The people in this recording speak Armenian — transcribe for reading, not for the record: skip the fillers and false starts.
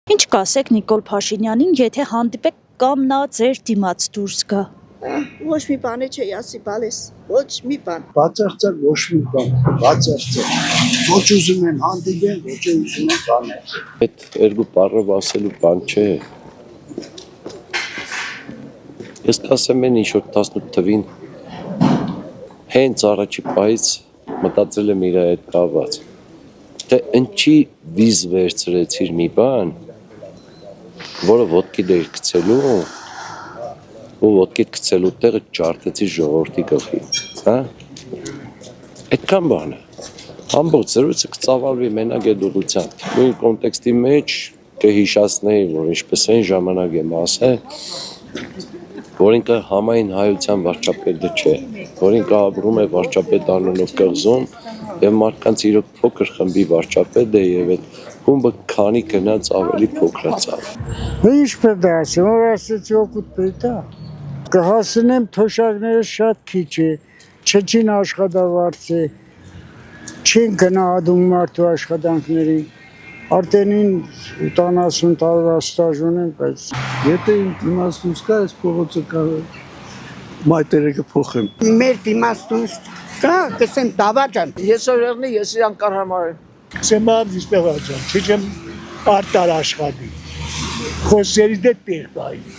Ինչ կասեք Նիկոլ Փաշինյանին, եթե հանդիպեք կամ նա ձեր դիմաց դուրս գա։ Ոչ մի բան չի ասի բալես, ոչ մի բան։ Բացարձակ ոչ մի բան, բացարձակ։ Ոչ ուզում են հանդիպեն, ոչ ուզում են բանել։ Այդ երկու բառով ասելու բան չէ։ Ես կասեմ են ինչ-որ 18 թվին հենց առաջի պահից մտածել եմ իր հետ կապված։ Թե ինչի վիզ վերցրեցիր մի բան, որը ոտքի դեր գցելու ու ոտքի գցելու տեղը ջարդեցի ժողովրդի գլխի, հա? Այդքան բան է։ Ամբողջ զրույցը կծավալվի մենակ այդ ուղղությամբ։ Նույն կոնտեքստի մեջ կհիշացնեի, որ ինչպես այն ժամանակ եմ ասել, որ ինքը համայն հայության վարչապետը չէ, որ ինքը ապրում է վարչապետ անունով կղզում եւ մարդկանց իրոք փոքր խմբի վարչապետ է եւ այդ խումբը քանի գնաց ավելի փոքրացավ։ Ինչ պետք է ասեմ, որ ասեցի օգուտ պետք է։ Կհասնեմ թոշակները շատ քիչ է, չչին աշխատավարձ է, չեն գնահատում մարդու աշխատանքներին, արդեն 80 տարվա ստաժ ունեմ, բայց Եթե իմաստունս կա, այս փողոցը կա մայտերը կփոխեմ։ Մեր դիմաստուն կա, կսեմ դավաճան։ Ես օրերնի, ես իրան կարհամարեմ։ Սեմամ դիսպեղաճան, չեմ արտար աշխատի, խոսերի դետ տեղ բայի։